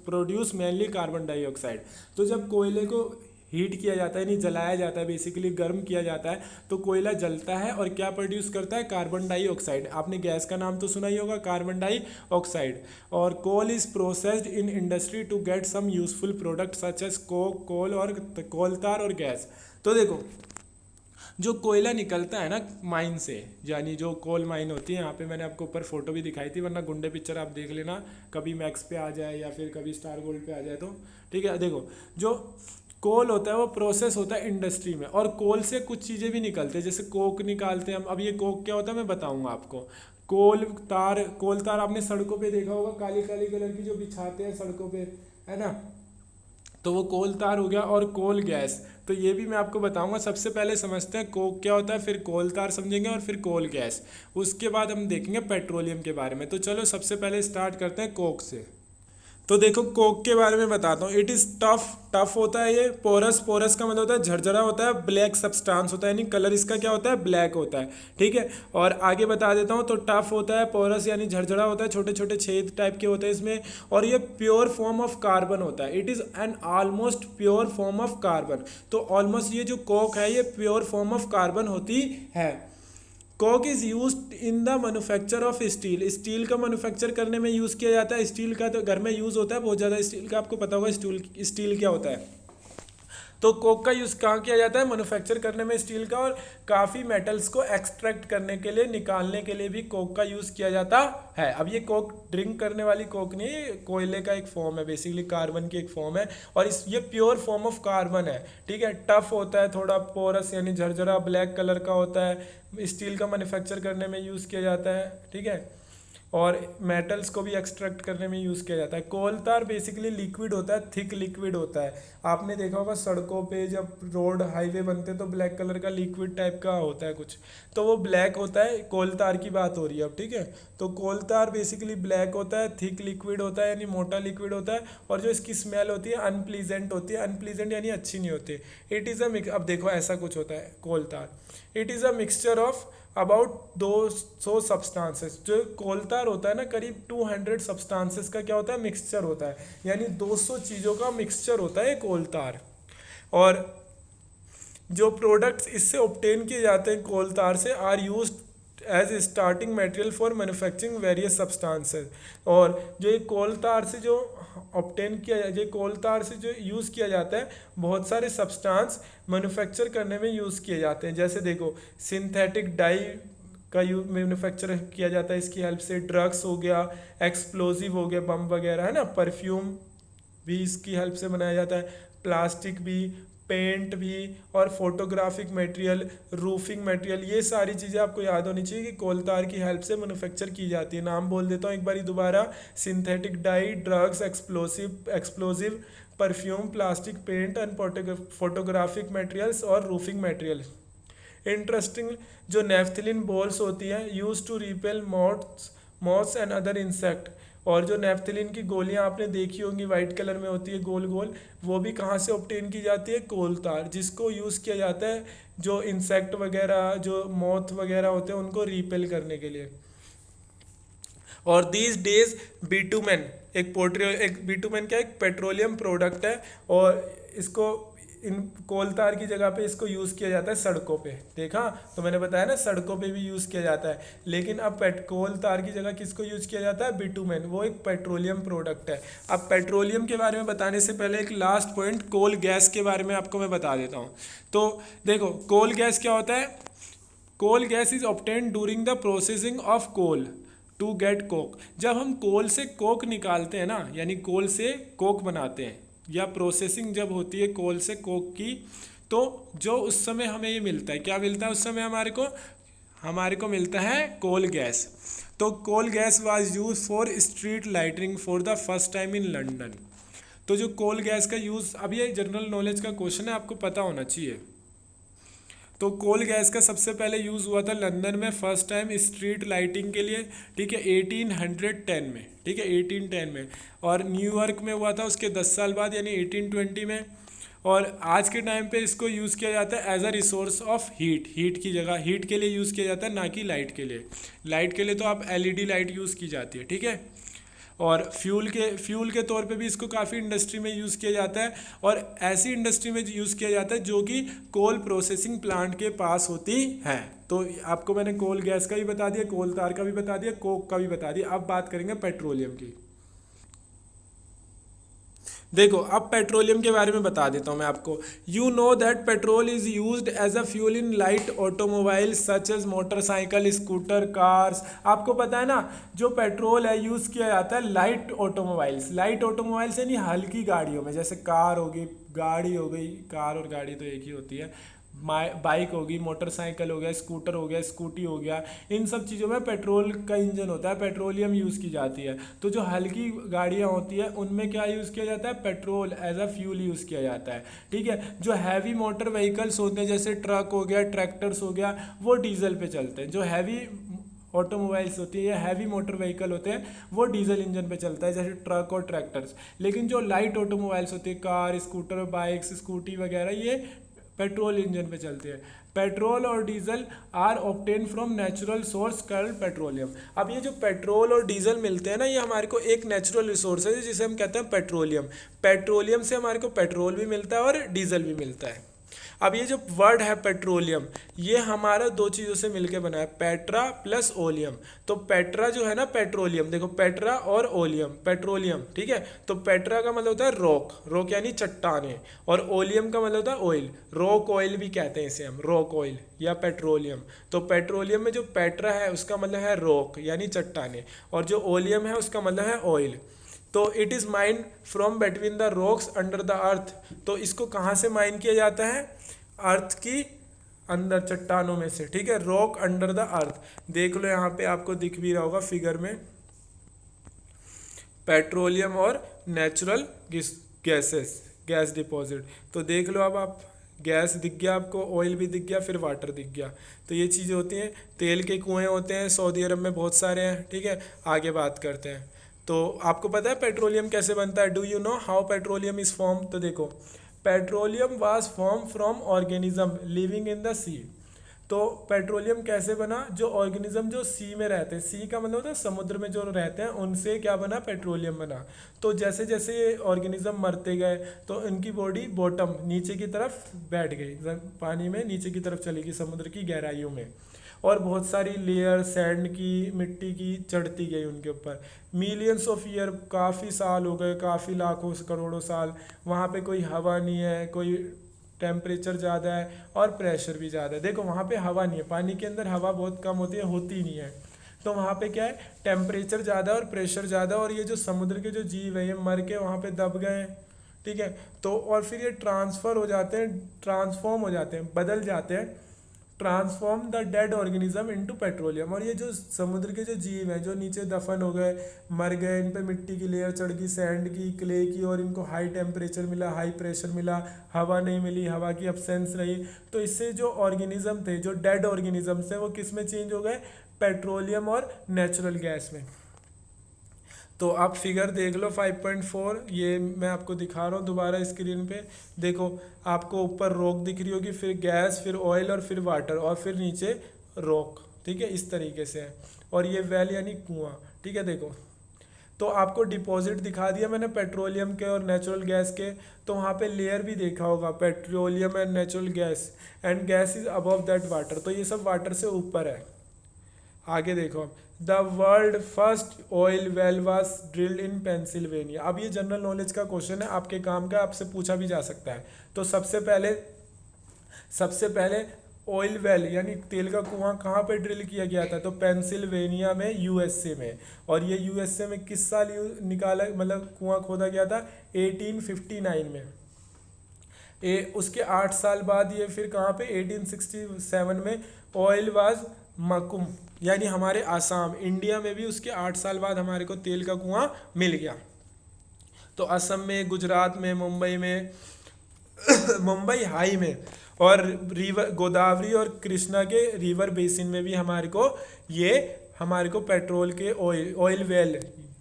produce mainly carbon dioxide, तो जब कोयले को हीट किया जाता है, यानी जलाया जाता है, बेसिकली गर्म किया जाता है, तो कोयला जलता है और क्या प्रोड्यूस करता है, कार्बन डाइऑक्साइड। आपने गैस का नाम तो सुना ही होगा, कार्बन डाइऑक्साइड। और coal is processed in industry to get some useful product such as coke, coal और कोलतार और गैस। तो देखो, जो कोयला निकलता है ना माइन से, यानी जो कोल माइन होती है, यहाँ पे मैंने आपको ऊपर फोटो भी दिखाई थी, वरना गुंडे पिक्चर आप देख लेना, कभी मैक्स पे आ जाए या फिर कभी स्टार गोल्ड पे आ जाए तो, ठीक है। देखो, जो कोल होता है वो प्रोसेस होता है इंडस्ट्री में, और कोल से कुछ चीज़ें भी निकलते हैं, जैसे कोक निकालते हैं हम। अब ये कोक क्या होता है मैं बताऊँगा आपको। कोल तार आपने सड़कों पे देखा होगा, काली काली कलर की जो बिछाते हैं सड़कों पे, है ना, तो वो कोल तार हो गया। और कोल गैस, तो ये भी मैं आपको बताऊंगा। सबसे पहले समझते हैं कोक क्या होता है, फिर कोल तार समझेंगे, और फिर कोल गैस, उसके बाद हम देखेंगे पेट्रोलियम के बारे में। तो चलो सबसे पहले स्टार्ट करते हैं कोक से। तो देखो, कोक के बारे में बताता हूँ। इट इज़ टफ होता है ये, पोरस का मतलब होता है झरझरा होता है, ब्लैक सब्सटेंस होता है, यानी कलर इसका क्या होता है, ब्लैक होता है, ठीक है। और आगे बता देता हूँ, तो टफ होता है, पोरस यानी झरझरा होता है, छोटे छोटे छेद टाइप के होते हैं इसमें, और ये प्योर फॉर्म ऑफ कार्बन होता है। It is an almost pure form of carbon. तो ऑलमोस्ट ये जो कोक है ये प्योर फॉर्म ऑफ कार्बन होती है। Coke is use in the manufacture of steel, steel का मैन्युफैक्चर करने में यूज़ किया जाता है। स्टील का तो घर में यूज़ होता है बहुत ज़्यादा, स्टील का आपको पता होगा स्टील क्या होता है। तो कोक का यूज़ कहाँ किया जाता है, मैन्युफैक्चर करने में स्टील का, और काफ़ी मेटल्स को एक्सट्रैक्ट करने के लिए, निकालने के लिए भी कोक का यूज़ किया जाता है। अब ये कोक ड्रिंक करने वाली कोक नहीं है, कोयले का एक फॉर्म है, बेसिकली कार्बन की एक फॉर्म है, और ये प्योर फॉर्म ऑफ कार्बन है, ठीक है। टफ होता है थोड़ा, पोरस यानी झरझरा, ब्लैक कलर का होता है, स्टील का मैन्युफैक्चर करने में यूज़ किया जाता है, ठीक है। और मेटल्स को भी एक्सट्रैक्ट करने में यूज़ किया जाता है। कोल तार बेसिकली लिक्विड होता है, थिक लिक्विड होता है। आपने देखा होगा सड़कों पे जब रोड हाईवे बनते हैं तो ब्लैक कलर का लिक्विड टाइप का होता है कुछ, तो वो ब्लैक होता है। कोल तार की बात हो रही है अब, ठीक है। तो कोल तार बेसिकली ब्लैक होता है, थिक लिक्विड होता है यानी मोटा लिक्विड होता है, और जो इसकी स्मेल होती है अनप्लीजेंट होती है। अनप्लीजेंट यानी अच्छी नहीं होती। इट इज़ अ मिक्स, अब देखो ऐसा कुछ होता है कोल तार। It is a mixture of about 200 substances. जो कोल तार होता है ना, करीब 200 सब्सटेंसेस का क्या होता है, मिक्सचर होता है, यानी 200 चीज़ों का मिक्सचर होता है कोल तार। और जो प्रोडक्ट्स इससे ऑब्टेन किए जाते हैं कोल तार से are use as starting material for manufacturing various substances. और जो ये कोल तार से जो ऑब्टेन किया जो कोल तार से जो यूज़ किया जाता है, बहुत सारे सब्सटेंस मैन्युफैक्चर करने में यूज़ किए जाते हैं। जैसे देखो सिंथेटिक डाई का यूज मैन्युफैक्चर किया जाता है इसकी हेल्प से। ड्रग्स हो गया, एक्सप्लोजिव हो गया, बम वगैरह है ना, परफ्यूम भी इसकी हेल्प से बनाया जाता है, प्लास्टिक भी, पेंट भी, और फोटोग्राफिक मटेरियल, रूफिंग मटेरियल, ये सारी चीज़ें आपको याद होनी चाहिए कि कोल तार की हेल्प से मैन्युफैक्चर की जाती है। नाम बोल देता हूँ एक बारी दोबारा: synthetic dye, drugs, explosive, perfume, plastic, paint and photographic materials और रूफिंग मटेरियल। इंटरेस्टिंग, जो नेफ्थिलिन बॉल्स होती हैं use to repel moths and other insect. और जो नेफ्थिलिन की गोलियां आपने देखी होंगी वाइट कलर में होती है गोल गोल, वो भी कहाँ से ऑब्टेन की जाती है, कोल तार, जिसको यूज़ किया जाता है जो इंसेक्ट वगैरह, जो मॉथ वगैरह होते हैं उनको रिपेल करने के लिए। और दीज डेज बिटुमेन एक बिटुमेन क्या, एक पेट्रोलियम प्रोडक्ट है, और इसको इन कोल तार की जगह पे इसको यूज़ किया जाता है सड़कों पे। देखा तो मैंने बताया ना, सड़कों पे भी यूज़ किया जाता है। लेकिन अब कोल तार की जगह किसको यूज़ किया जाता है, बिटुमेन, वो एक पेट्रोलियम प्रोडक्ट है। अब पेट्रोलियम के बारे में बताने से पहले एक लास्ट पॉइंट कोल गैस के बारे में आपको मैं बता देता हूँ। तो देखो कोल गैस क्या होता है। Coal gas is obtained during the processing of coal to get coke. जब हम कोल से कोक निकालते हैं ना, यानी कोल से कोक बनाते हैं, या प्रोसेसिंग जब होती है कोल से कोक की, तो जो उस समय हमें ये मिलता है, क्या मिलता है उस समय हमारे को मिलता है कोल गैस। तो coal gas was use for street lighting for the first time in London. तो जो कोल गैस का यूज़, अब ये जनरल नॉलेज का क्वेश्चन है, आपको पता होना चाहिए। तो कोल गैस का सबसे पहले यूज़ हुआ था लंदन में फर्स्ट टाइम स्ट्रीट लाइटिंग के लिए, ठीक है, 1810 में, ठीक है, 1810 में। और न्यूयॉर्क में हुआ था उसके 10 साल बाद, यानी 1820 में। और आज के टाइम पे इसको यूज़ किया जाता है as a resource of heat की जगह, हीट के लिए यूज़ किया जाता है, ना कि लाइट के लिए। लाइट के लिए तो आप एलईडी लाइट यूज़ की जाती है, ठीक है। और फ्यूल के तौर पे भी इसको काफ़ी इंडस्ट्री में यूज़ किया जाता है, और ऐसी इंडस्ट्री में यूज़ किया जाता है जो कि कोल प्रोसेसिंग प्लांट के पास होती है। तो आपको मैंने कोल गैस का भी बता दिया, कोल तार का भी बता दिया, कोक का भी बता दिया। अब बात करेंगे पेट्रोलियम की। देखो अब पेट्रोलियम के बारे में बता देता हूँ मैं आपको। You know that petrol is used as a fuel in light automobile such as motorcycle, scooter, cars. आपको पता है ना, जो पेट्रोल है यूज़ किया जाता है लाइट ऑटोमोबाइल्स यानी हल्की गाड़ियों में, जैसे कार होगी, गाड़ी हो गई, कार और गाड़ी तो एक ही होती है, बाइक होगी, मोटरसाइकिल हो गया, स्कूटर हो गया, स्कूटी हो गया, इन सब चीज़ों में पेट्रोल का इंजन होता है, पेट्रोलियम यूज़ की जाती है। तो जो हल्की गाड़ियाँ होती है उनमें क्या यूज़ किया जाता है, petrol as a fuel use किया जाता है, ठीक है। जो हैवी मोटर व्हीकल्स होते हैं जैसे ट्रक हो गया, ट्रैक्टर्स हो गया, वो डीजल पे चलते हैं। जो हैवी ऑटोमोबाइल्स होती है या हैवी मोटर व्हीकल होते हैं वो डीजल इंजन पे चलता है, जैसे ट्रक और ट्रैक्टर्स। लेकिन जो लाइट ऑटोमोबाइल्स होती है, कार, स्कूटर, बाइक्स, स्कूटी वगैरह, ये पेट्रोल इंजन पे चलते हैं। पेट्रोल और diesel are obtain from natural source called petroleum. अब ये जो पेट्रोल और डीजल मिलते हैं ना, ये हमारे को एक नेचुरल रिसोर्स है जिसे हम कहते हैं पेट्रोलियम। पेट्रोलियम से हमारे को पेट्रोल भी मिलता है और डीजल भी मिलता है। अब ये जो वर्ड है पेट्रोलियम, ये हमारा दो चीज़ों से मिलके बना है, पेट्रा प्लस ओलियम। तो पेट्रा जो है ना पेट्रोलियम, देखो पेट्रा और ओलियम, पेट्रोलियम, ठीक है। तो पेट्रा का मतलब होता है रॉक यानी चट्टाने, और ओलियम का मतलब होता है ऑयल, रॉक ऑयल भी कहते हैं इसे हम, रॉक ऑयल या पेट्रोलियम। तो पेट्रोलियम में जो पेट्रा है उसका मतलब है रॉक यानी चट्टाने, और जो ओलियम है उसका मतलब है ऑयल। तो it is mind from between the rocks under the earth. तो इसको कहाँ से माइन किया जाता है, अर्थ की अंदर, चट्टानों में से, ठीक है, रॉक अंडर द अर्थ। देख लो यहाँ पे आपको दिख भी रहा होगा फिगर में, पेट्रोलियम और नेचुरल गैसेस, गैस डिपॉजिट। तो देख लो अब आप, गैस दिख गया आपको, ऑयल भी दिख गया, फिर वाटर दिख गया। तो ये चीज़ें होती हैं। तेल के कुएं होते हैं सऊदी अरब में बहुत सारे हैं, ठीक है। आगे बात करते हैं। तो आपको पता है पेट्रोलियम कैसे बनता है? Do you know how petroleum is form? तो देखो, petroleum was form from organism living in the sea. तो पेट्रोलियम कैसे बना? जो ऑर्गेनिज्म जो सी में रहते हैं, सी का मतलब होता है समुद्र में जो रहते हैं, उनसे क्या बना? पेट्रोलियम बना। तो जैसे जैसे ये ऑर्गेनिज्म मरते गए तो इनकी बॉडी बॉटम नीचे की तरफ बैठ गई, पानी में नीचे की तरफ चली गई, समुद्र की गहराइयों में। और बहुत सारी लेयर सैंड की, मिट्टी की चढ़ती गई उनके ऊपर। मिलियंस ऑफ ईयर, काफ़ी साल हो गए, काफ़ी लाखों करोड़ों साल। वहाँ पे कोई हवा नहीं है, कोई टेम्परेचर ज़्यादा है और प्रेशर भी ज़्यादा है। देखो वहाँ पे हवा नहीं है, पानी के अंदर हवा बहुत कम होती है, होती ही नहीं है। तो वहाँ पे क्या है? टेम्परेचर ज़्यादा और प्रेशर ज़्यादा, और ये जो समुद्र के जो जीव है ये मर के वहाँ पे दब गए हैं, ठीक है। तो और फिर ये ट्रांसफ़र हो जाते हैं, ट्रांसफॉर्म हो जाते हैं, बदल जाते हैं, transform the dead organism into petroleum. और ये जो समुद्र के जो जीव हैं जो नीचे दफन हो गए, मर गए, इन पे मिट्टी की लेयर चढ़ गई, सैंड की, क्ले की, और इनको हाई टेम्परेचर मिला, हाई प्रेशर मिला, हवा नहीं मिली, हवा की अब्सेंस रही। तो इससे जो ऑर्गेनिज्म थे, जो डेड ऑर्गेनिज्म थे, वो किस में चेंज हो गए? पेट्रोलियम और नेचुरल गैस में। तो आप फिगर देख लो 5.4, ये मैं आपको दिखा रहा हूँ दोबारा स्क्रीन पे। देखो आपको ऊपर रॉक दिख रही होगी, फिर गैस, फिर ऑयल, और फिर वाटर, और फिर नीचे रॉक, ठीक है। इस तरीके से है। और ये वेल यानी कुआं, ठीक है। देखो तो आपको डिपॉजिट दिखा दिया मैंने पेट्रोलियम के और नेचुरल गैस के। तो वहाँ पे लेयर भी देखा होगा, petroleum and natural gas, and gas is above that water. तो ये सब वाटर से ऊपर है। आगे देखो, the world first oil well was drilled in Pennsylvania. अब ये जनरल नॉलेज का क्वेश्चन है, आपके काम का, आपसे पूछा भी जा सकता है। तो सबसे पहले ऑयल वेल यानी तेल का कुआं कहाँ पे ड्रिल किया गया था? तो पेंसिल्वेनिया में, यूएसए में। और ये यूएसए में किस साल निकाला, मतलब कुआं खोदा गया था? 1859 में। उसके 8 साल बाद ये फिर कहाँ पे? 1867 में ऑयल वाज मकुम, यानी हमारे आसाम, इंडिया में भी उसके 8 साल बाद हमारे को तेल का कुआं मिल गया। तो असम में, गुजरात में, मुंबई में मुंबई हाई में, और रिवर गोदावरी और कृष्णा के रिवर बेसिन में भी हमारे को पेट्रोल के ऑयल वेल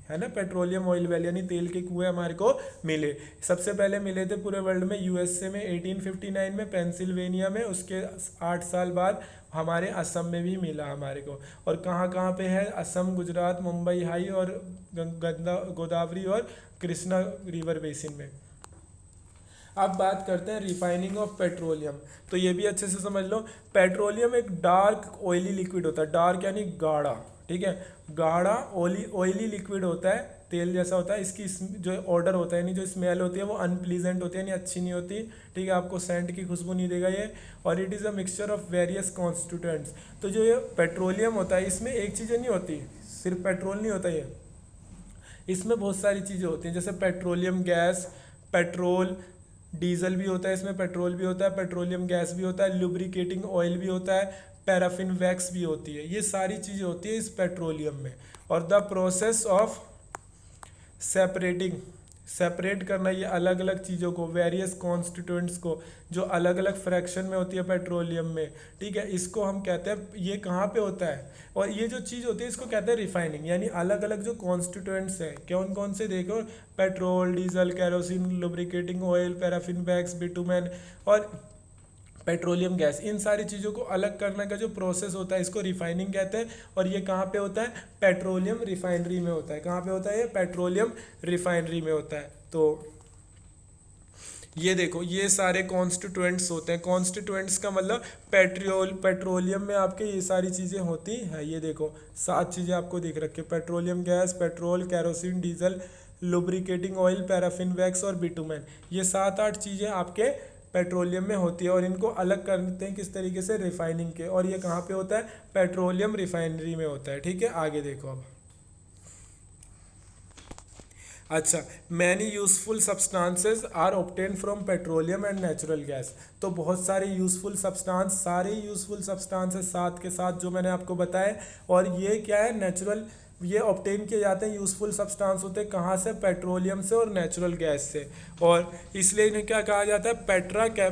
है ना, पेट्रोलियम ऑयल वेल यानी तेल के कुएं हमारे को मिले। सबसे पहले मिले थे पूरे वर्ल्ड में यूएसए में 1859 में, पेंसिल्वेनिया में, उसके 8 साल बाद हमारे असम में भी मिला हमारे को। और कहाँ कहाँ पे है? असम, गुजरात, मुंबई हाई, और गोदावरी और कृष्णा रिवर बेसिन में। अब बात करते हैं रिफाइनिंग ऑफ पेट्रोलियम। तो ये भी अच्छे से समझ लो, पेट्रोलियम एक डार्क ऑयली लिक्विड होता है। डार्क यानी गाढ़ा, ठीक है। गाढ़ा ऑयली लिक्विड होता है, तेल जैसा होता है। इसकी जो ऑर्डर होता है, यानी जो स्मेल होती है वो अनप्लीजेंट होती है, यानी अच्छी नहीं होती, ठीक है। आपको सेंट की खुशबू नहीं देगा ये। और it is a mixture of various constituents. तो जो ये पेट्रोलियम होता है, इसमें एक चीज़ नहीं होती, सिर्फ पेट्रोल नहीं होता ये, इसमें बहुत सारी चीज़ें होती हैं। जैसे पेट्रोलियम गैस, पेट्रोल, डीजल भी होता है इसमें, पेट्रोल भी होता है, पेट्रोलियम गैस भी होता है, लुब्रिकेटिंग ऑयल भी होता है, पैराफिन वैक्स भी होती है। ये सारी चीज़ें होती है इस पेट्रोलियम में। और द प्रोसेस ऑफ सेपरेट करना ये अलग अलग चीज़ों को, वेरियस कॉन्स्टिट्यूएंट्स को, जो अलग अलग फ्रैक्शन में होती है पेट्रोलियम में, ठीक है, इसको हम कहते हैं, ये कहाँ पे होता है? और ये जो चीज़ होती है इसको कहते हैं रिफाइनिंग। यानी अलग अलग जो कॉन्स्टिट्यूएंट्स हैं, कौन कौन से देखो, petrol, diesel, kerosene, lubricating oil, paraffin wax, bitumen और पेट्रोलियम गैस, इन सारी चीज़ों को अलग करने का जो प्रोसेस होता है इसको रिफाइनिंग कहते हैं। और ये कहाँ पे होता है? पेट्रोलियम रिफाइनरी में होता है। कहाँ पे होता है ये? पेट्रोलियम रिफाइनरी में होता है। तो ये देखो, ये सारे कॉन्स्टिट्यूएंट्स होते हैं। कॉन्स्टिट्यूएंट्स का मतलब पेट्रोलियम में आपके ये सारी चीज़ें होती हैं। ये देखो 7 चीज़ें आपको दिख रखी है, petroleum gas, petrol, kerosene, diesel, lubricating oil, paraffin wax और बिटुमेन। ये 7-8 चीज़ें आपके पेट्रोलियम में होती है। और इनको अलग करते हैं किस तरीके से? रिफाइनिंग के। और ये कहाँ पे होता है? पेट्रोलियम रिफाइनरी में होता है, ठीक है। आगे देखो अब, अच्छा, many useful substances are obtain from petroleum and natural gas. तो बहुत सारे यूजफुल सब्सटेंस, सारे यूजफुल सब्सटेंसेज साथ के साथ जो मैंने आपको बताए। और ये क्या है? नेचुरल ये ऑब्टेन किए जाते हैं, यूज़फुल सब्सटेंस होते हैं कहाँ से, पेट्रोलियम से और नेचुरल गैस से, और इसलिए इन्हें क्या कहा जाता है,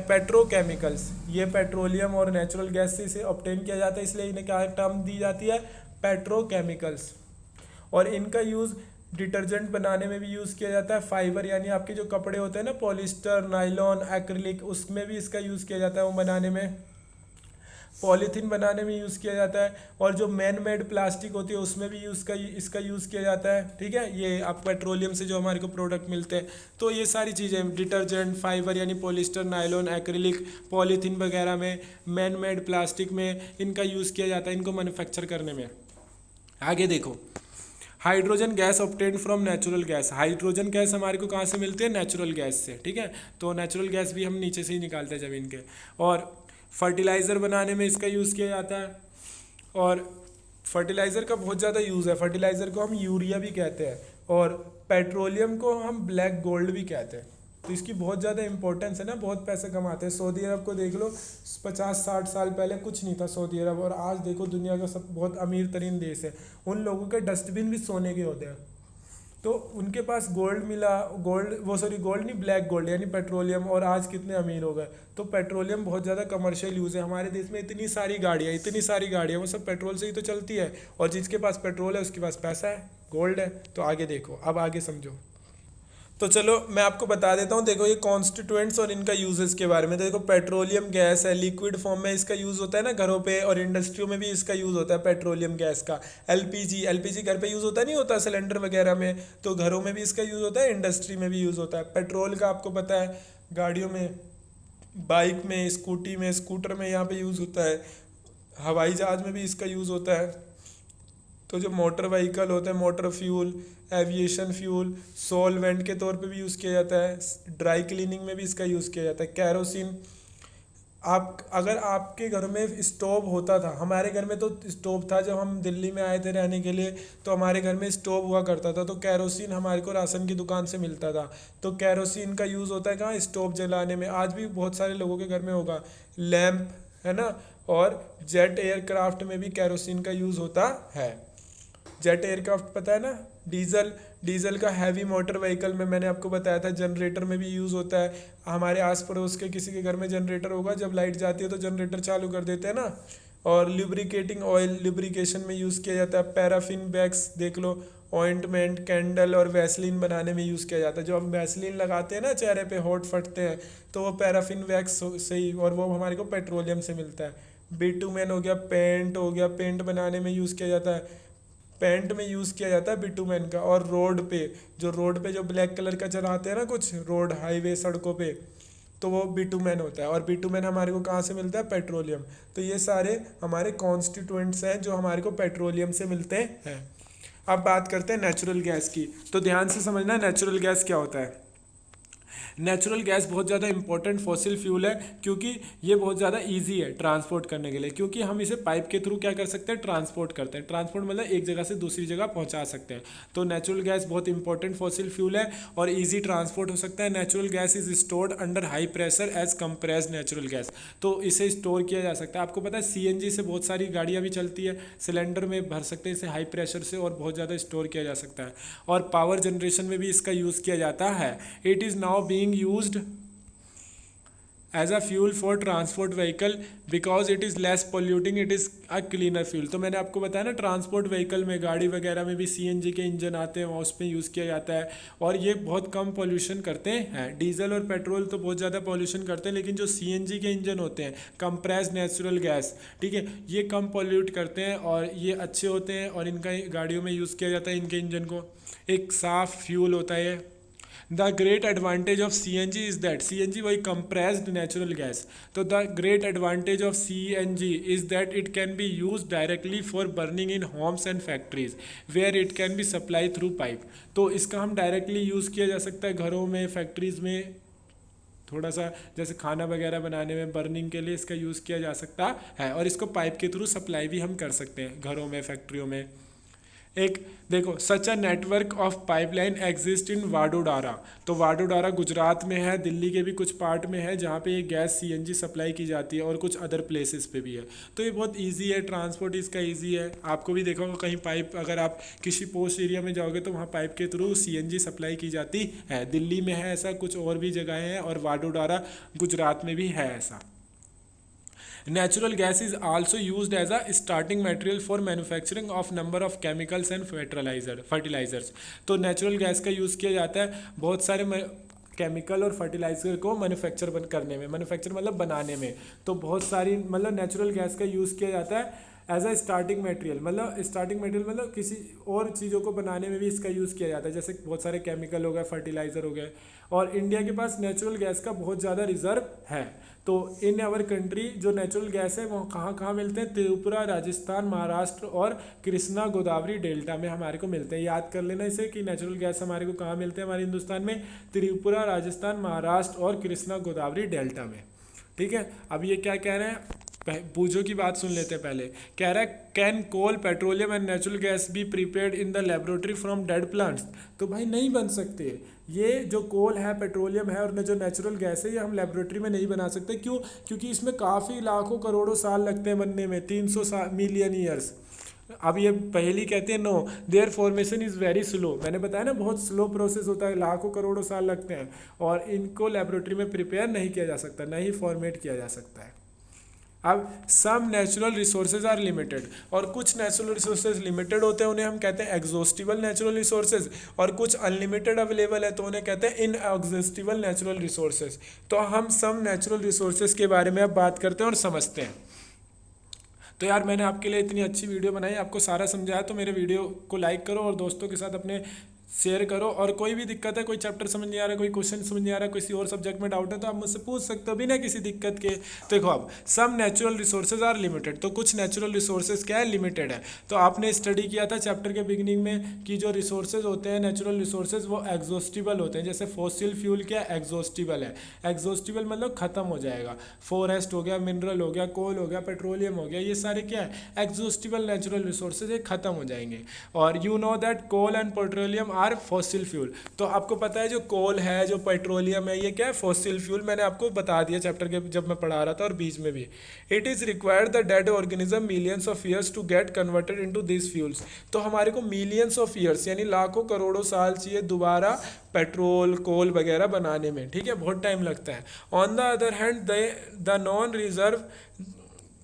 पेट्रोकेमिकल्स। ये पेट्रोलियम और नेचुरल गैस से इसे ऑब्टेन किया जाता है, इसलिए इन्हें क्या टर्म दी जाती है, पेट्रोकेमिकल्स। और इनका यूज़ डिटर्जेंट बनाने में भी यूज़ किया जाता है, फाइबर यानी आपके जो कपड़े होते हैं ना, पॉलिस्टर, नायलॉन, एक्रिलिक, उसमें भी इसका यूज़ किया जाता है, वो बनाने में, पॉलीथीन बनाने में यूज़ किया जाता है, और जो मैन मेड प्लास्टिक होती है उसमें भी इसका यूज़ किया जाता है। ठीक है, ये आप पेट्रोलियम से जो हमारे को प्रोडक्ट मिलते हैं, तो ये सारी चीज़ें डिटर्जेंट, फाइबर यानी पॉलिस्टर, नायलॉन, एक्रिलिक, पॉलीथीन वगैरह में, मैन मेड प्लास्टिक में इनका यूज़ किया जाता है इनको मैन्युफैक्चर करने में। आगे देखो, hydrogen gas obtained from natural gas. Hydrogen gas हमारे को कहाँ से मिलती है, नेचुरल गैस से। ठीक है, तो नेचुरल गैस भी हम नीचे से ही निकालते हैं ज़मीन के। और फर्टिलाइज़र बनाने में इसका यूज़ किया जाता है, और फर्टिलाइज़र का बहुत ज़्यादा यूज़ है। फर्टिलाइज़र को हम यूरिया भी कहते हैं, और पेट्रोलियम को हम ब्लैक गोल्ड भी कहते हैं। तो इसकी बहुत ज़्यादा इंपॉर्टेंस है ना, बहुत पैसे कमाते हैं। सऊदी अरब को देख लो, 50-60 साल पहले कुछ नहीं था सऊदी अरब, और आज देखो दुनिया का सब बहुत अमीर तरीन देश है। उन लोगों के डस्टबिन भी सोने के होते हैं, तो उनके पास गोल्ड मिला, गोल्ड नहीं, ब्लैक गोल्ड यानी पेट्रोलियम, और आज कितने अमीर हो गए। तो पेट्रोलियम बहुत ज़्यादा कमर्शियल यूज़ है। हमारे देश में इतनी सारी गाड़ियाँ वो सब पेट्रोल से ही तो चलती है, और जिसके पास पेट्रोल है उसके पास पैसा है, गोल्ड है। तो आगे देखो, अब आगे समझो। तो चलो मैं आपको बता देता हूँ। देखो, ये कॉन्स्टिट्यूएंट्स और इनका यूजेस के बारे में। देखो, पेट्रोलियम गैस है, लिक्विड फॉर्म में इसका यूज़ होता है ना घरों पे, और इंडस्ट्रियों में भी इसका यूज़ होता है पेट्रोलियम गैस का। एलपीजी घर पे यूज़ होता नहीं होता, सिलेंडर वगैरह में, तो घरों में भी इसका यूज़ होता है, इंडस्ट्री में भी यूज़ होता है। पेट्रोल का आपको पता है, गाड़ियों में, बाइक में, स्कूटी में, स्कूटर में यहाँ पे यूज़ होता है। हवाई जहाज़ में भी इसका यूज़ होता है। तो जो मोटर व्हीकल होते हैं, motor fuel, aviation fuel, solvent के तौर पे भी यूज़ किया जाता है। ड्राई क्लीनिंग में भी इसका यूज़ किया जाता है। कैरोसिन, अगर आपके घर में स्टोव होता था, हमारे घर में तो स्टोव था, जब हम दिल्ली में आए थे रहने के लिए तो हमारे घर में स्टोव हुआ करता था, तो कैरोसिन हमारे को राशन की दुकान से मिलता था। तो कैरोसिन का यूज़ होता है कहाँ, स्टोव जलाने में। आज भी बहुत सारे लोगों के घर में होगा। लैंप है ना, और जेट एयरक्राफ्ट में भी कैरोसिन का यूज़ होता है। जेट एयरक्राफ्ट पता है ना, डीजल का हैवी मोटर व्हीकल में मैंने आपको बताया था। जनरेटर में भी यूज़ होता है। हमारे आस पड़ोस के किसी के घर में जनरेटर होगा, जब लाइट जाती है तो जनरेटर चालू कर देते हैं ना। और लुब्रिकेटिंग ऑयल, लुब्रिकेशन में यूज़ किया जाता है। पैराफिन वैक्स देख लो, ऑइंटमेंट, कैंडल और वैसलीन बनाने में यूज़ किया जाता है। जो हम वैसलीन लगाते हैं ना चेहरे पे, होंठ फटते हैं, तो वो पैराफिन वैक्स से ही, और वो हमारे को पेट्रोलियम से मिलता है। बिटुमेन हो गया, पेंट हो गया, पेंट बनाने में यूज़ किया जाता है। पेंट में यूज़ किया जाता है बिटुमेन का। और रोड पे जो ब्लैक कलर का चलाते हैं ना कुछ रोड, हाईवे, सड़कों पे, तो वो बिटुमेन होता है। और बिटुमेन हमारे को कहाँ से मिलता है, पेट्रोलियम। तो ये सारे हमारे कॉन्स्टिट्यूएंट्स हैं जो हमारे को पेट्रोलियम से मिलते हैं। अब बात करते हैं नेचुरल गैस की। तो ध्यान से समझना नेचुरल गैस क्या होता है। नेचुरल गैस बहुत ज़्यादा इंपॉर्टेंट फॉसिल फ्यूल है, क्योंकि ये बहुत ज़्यादा इजी है ट्रांसपोर्ट करने के लिए, क्योंकि हम इसे पाइप के थ्रू क्या कर सकते हैं, ट्रांसपोर्ट करते हैं। ट्रांसपोर्ट मतलब एक जगह से दूसरी जगह पहुंचा सकते हैं। तो नेचुरल गैस बहुत इंपॉर्टेंट फॉसिल फ्यूल है और ईजी ट्रांसपोर्ट हो सकता है। Natural gas is stored under high pressure as compressed natural gas. तो इसे स्टोर किया जा सकता है। आपको पता है सीएनजी से बहुत सारी गाड़ियाँ भी चलती है, सिलेंडर में भर सकते हैं इसे हाई प्रेशर से, और बहुत ज़्यादा स्टोर किया जा सकता है। और पावर जनरेशन में भी इसका यूज़ किया जाता है। It is now being used as a fuel for transport vehicle because it is less polluting, it is a cleaner fuel. तो मैंने आपको बताया ना, ट्रांसपोर्ट व्हीकल में, गाड़ी वगैरह में भी सीएनजी के इंजन आते हैं, वहाँ उसमें यूज़ किया जाता है, और ये बहुत कम पोल्यूशन करते हैं। डीजल और पेट्रोल तो बहुत ज़्यादा पोल्यूशन करते हैं, लेकिन जो सीएनजी के इंजन होते हैं, कंप्रेस्ड नेचुरल गैस, ठीक है, ये कम पोल्यूट करते हैं और ये अच्छे होते हैं, और इनका गाड़ियों में यूज़ किया जाता है। इनके इंजन को एक साफ फ्यूल होता है। The great advantage of C N G is that, C N G वही कंप्रेस्ड नेचुरल गैस। तो the great advantage of C N G is that it can be use directly for burning in homes and factories where it can be supply through pipe. तो इसका हम directly use किया जा सकता है घरों में, फैक्ट्रीज़ में, थोड़ा सा जैसे खाना वगैरह बनाने में, बर्निंग के लिए इसका यूज़ किया जा सकता है, और इसको पाइप के थ्रू सप्लाई भी हम कर सकते हैं घरों में, फैक्ट्रियों में। एक देखो, such a network of pipeline exist in Vadodara. तो वाडोडारा गुजरात में है, दिल्ली के भी कुछ पार्ट में है जहाँ पे ये गैस सीएनजी सप्लाई की जाती है, और कुछ अदर प्लेसेस पे भी है। तो ये बहुत इजी है, ट्रांसपोर्ट इसका इजी है। आपको भी देखा होगा कहीं पाइप, अगर आप किसी पोस्ट एरिया में जाओगे तो वहाँ पाइप के थ्रू सीएनजी सप्लाई की जाती है। दिल्ली में है ऐसा, कुछ और भी जगह हैं, और वाडोडारा गुजरात में भी है ऐसा। Natural gas is also used as a starting material for manufacturing of number of chemicals and fertilizers। तो नेचुरल गैस का यूज़ किया जाता है बहुत सारे केमिकल और फर्टिलाइज़र को मैन्युफैक्चर करने में, मैन्युफैक्चर मतलब बनाने में। तो बहुत सारी मतलब नेचुरल गैस का यूज़ किया जाता है एज अ स्टार्टिंग मटेरियल, मतलब स्टार्टिंग मटेरियल मतलब किसी और चीज़ों को बनाने में भी इसका यूज़ किया जाता है, जैसे बहुत सारे केमिकल हो गए, फर्टिलाइज़र हो गए। और इंडिया के पास नेचुरल गैस का बहुत ज़्यादा रिजर्व है। तो इन आवर कंट्री जो नेचुरल गैस है वो कहाँ कहाँ मिलते हैं? त्रिपुरा, राजस्थान, महाराष्ट्र और कृष्णा गोदावरी डेल्टा में हमारे को मिलते हैं। याद कर लेना इसे कि नेचुरल गैस हमारे को कहाँ मिलते हैं हमारे हिंदुस्तान में? त्रिपुरा, राजस्थान, महाराष्ट्र और कृष्णा गोदावरी डेल्टा में। ठीक है, अब ये क्या कह रहे हैं, बूझो की बात सुन लेते हैं पहले। कह रहा है can coal, petroleum and natural gas be prepared in the laboratory from dead plants. तो भाई नहीं बन सकते। ये जो कोल है, पेट्रोलियम है और जो नेचुरल गैस है, ये हम लेबोरेटरी में नहीं बना सकते। क्यों? क्योंकि इसमें काफ़ी लाखों करोड़ों साल लगते हैं बनने में, 300 मिलियन ईयर्स। अब ये पहली कहते हैं no, their formation is very slow. मैंने बताया ना बहुत स्लो प्रोसेस होता है, लाखों करोड़ों साल लगते हैं, और इनको लेबोरेटरी में प्रिपेयर नहीं किया जा सकता, नहीं फॉर्मेट किया जा सकता है। अब some natural resources are limited, और कुछ नेचुरल रिसोर्सेज लिमिटेड होते हैं, उन्हें हम कहते हैं एग्जॉस्टिबल नेचुरल रिसोर्सेज, और कुछ अनलिमिटेड अवेलेबल है तो उन्हें कहते हैं इनएग्जॉस्टिबल नेचुरल रिसोर्सेज। तो हम सम नेचुरल रिसोर्सेज के बारे में अब बात करते हैं और समझते हैं। तो यार मैंने आपके लिए इतनी अच्छी वीडियो बनाई, आपको सारा समझाया, तो मेरे वीडियो को लाइक करो और दोस्तों के साथ अपने शेयर करो। और कोई भी दिक्कत है, कोई चैप्टर समझ नहीं आ रहा, कोई क्वेश्चन समझ नहीं आ रहा, किसी और सब्जेक्ट में डाउट है, तो आप मुझसे पूछ सकते हो बिना किसी दिक्कत के। तो देखो अब some natural resources are limited, तो कुछ नेचुरल रिसोर्सेज क्या है? लिमिटेड है। तो आपने स्टडी किया था चैप्टर के बिगिनिंग में कि जो रिसोर्सेज होते हैं नेचुरल रिसोर्सेज वो एग्जॉस्टिबल होते हैं। जैसे फॉसिल फ्यूल क्या एग्जॉस्टिबल है, एग्जॉस्टिबल मतलब खत्म हो जाएगा। फॉरेस्ट हो गया, मिनरल हो गया, कोल हो गया, पेट्रोलियम हो गया, ये सारे क्या है? एग्जॉस्टिबल नेचुरल रिसोर्सेज, ये खत्म हो जाएंगे। और you know that coal and petroleum are fossil fuel. तो आपको पता है जो कोल है, जो पेट्रोलियम है, ये क्या है? Fossil fuel. मैंने आपको बता दिया चैप्टर के जब मैं पढ़ा रहा था और बीच में भी। It is required the dead organism millions of years to get converted into this fuels. तो हमारे को मिलियंस ऑफ ईयर्स यानी लाखों करोड़ों साल चाहिए दोबारा पेट्रोल, कोल वगैरह बनाने में। ठीक है, बहुत टाइम लगता है। On the other hand the non reserve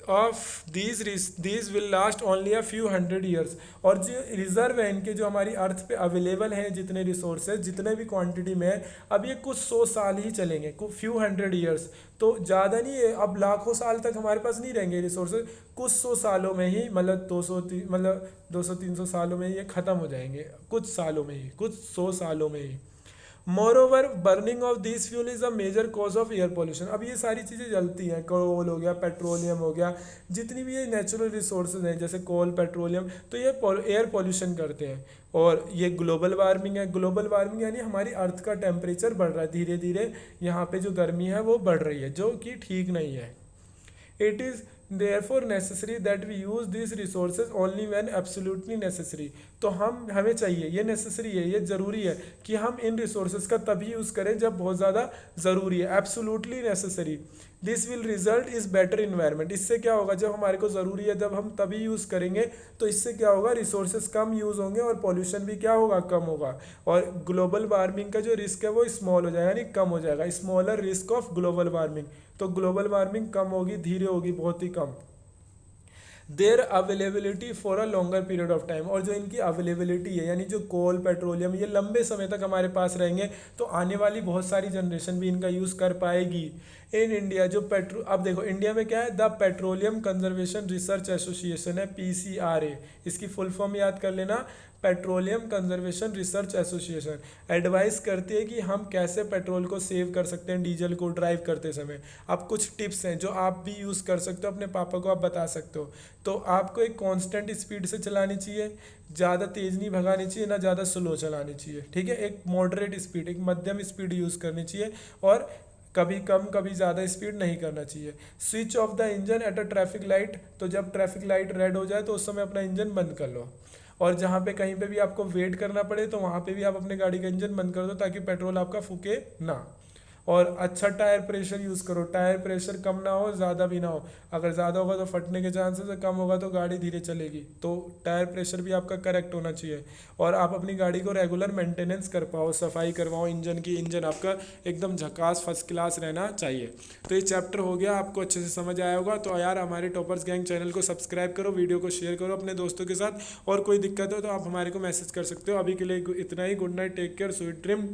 of these will last only a few hundred years. और जो रिजर्व है इनके, जो हमारी अर्थ पे अवेलेबल हैं जितने रिसोर्सेज, जितने भी क्वांटिटी में है, अब ये कुछ 100 साल ही चलेंगे, कुछ फ्यू हंड्रेड ईयर्स, तो ज़्यादा नहीं है। अब लाखों साल तक हमारे पास नहीं रहेंगे रिसोर्सेज, कुछ 100 सालों में ही, मतलब 200-300 सालों में ये ख़त्म हो जाएंगे, कुछ सालों में ही, कुछ 100 सालों में ही। Moreover burning of this fuel is a major cause of air pollution. अब ये सारी चीज़ें जलती हैं, कोल हो गया, पेट्रोलियम हो गया, जितनी भी ये नेचुरल रिसोर्सेज हैं जैसे कोल, पेट्रोलियम, तो ये एयर पॉल्यूशन करते हैं। और ये ग्लोबल वार्मिंग है। ग्लोबल वार्मिंग यानी हमारी अर्थ का टेम्परेचर बढ़ रहा है, धीरे धीरे यहाँ पे जो गर्मी है वो बढ़ रही है, जो कि ठीक नहीं है। It is therefore necessary that we use these resources only when absolutely necessary। तो हमें चाहिए, ये नेसेसरी है, ये ज़रूरी है कि हम इन रिसोर्सेज का तभी यूज़ करें जब बहुत ज़्यादा ज़रूरी है, absolutely necessary. This will result is better environment. इससे क्या होगा? जब हमारे को ज़रूरी है जब हम तभी यूज़ करेंगे तो इससे क्या होगा? रिसोर्सेज कम यूज़ होंगे और पॉल्यूशन भी क्या होगा? कम होगा। और ग्लोबल वार्मिंग का जो रिस्क है वो स्मॉल हो जाएगा, यानी कम हो जाएगा। Smaller risk of global warming. तो ग्लोबल वार्मिंग कम होगी, धीरे होगी, बहुत ही कम। Their availability for a longer period of time. और जो इनकी अवेलेबिलिटी है यानी जो कोल, पेट्रोलियम, ये लंबे समय तक हमारे पास रहेंगे, तो आने वाली बहुत सारी जनरेशन भी इनका यूज़ कर पाएगी। इन इंडिया जो अब देखो इंडिया में क्या है? The petroleum conservation research association है, PCRA। इसकी फुल फॉर्म याद कर लेना, petroleum conservation research association. Advice करती है कि हम कैसे पेट्रोल को सेव कर सकते हैं, डीजल को ड्राइव करते समय। अब कुछ टिप्स हैं जो आप भी यूज़ कर सकते हो, अपने पापा को आप बता सकते हो। तो आपको एक कांस्टेंट स्पीड से चलानी चाहिए, ज़्यादा तेज़ नहीं भगानी चाहिए, ना ज़्यादा स्लो चलानी चाहिए। ठीक है, एक मॉडरेट स्पीड, एक मध्यम स्पीड यूज़ करनी चाहिए, और कभी कम कभी ज़्यादा स्पीड नहीं करना चाहिए। Switch off the engine at a traffic light. तो जब ट्रैफिक लाइट रेड हो जाए तो उस समय अपना इंजन बंद कर लो। और जहाँ पे कहीं पे भी आपको वेट करना पड़े तो वहाँ पे भी आप अपने गाड़ी का इंजन बंद कर दो ताकि पेट्रोल आपका फूके ना। और अच्छा टायर प्रेशर यूज़ करो, टायर प्रेशर कम ना हो ज़्यादा भी ना हो, अगर ज़्यादा होगा तो फटने के चांसेस है, कम होगा तो गाड़ी धीरे चलेगी। तो टायर प्रेशर भी आपका करेक्ट होना चाहिए और आप अपनी गाड़ी को रेगुलर मेंटेनेंस कर पाओ, सफाई करवाओ इंजन की, इंजन आपका एकदम झकास फर्स्ट क्लास रहना चाहिए। तो ये चैप्टर हो गया, आपको अच्छे से समझ आया होगा। तो यार हमारे टॉपर्स गैंग चैनल को सब्सक्राइब करो, वीडियो को शेयर करो अपने दोस्तों के साथ, और कोई दिक्कत हो तो आप हमारे को मैसेज कर सकते हो। अभी के लिए इतना ही, good night, take care, sweet dream.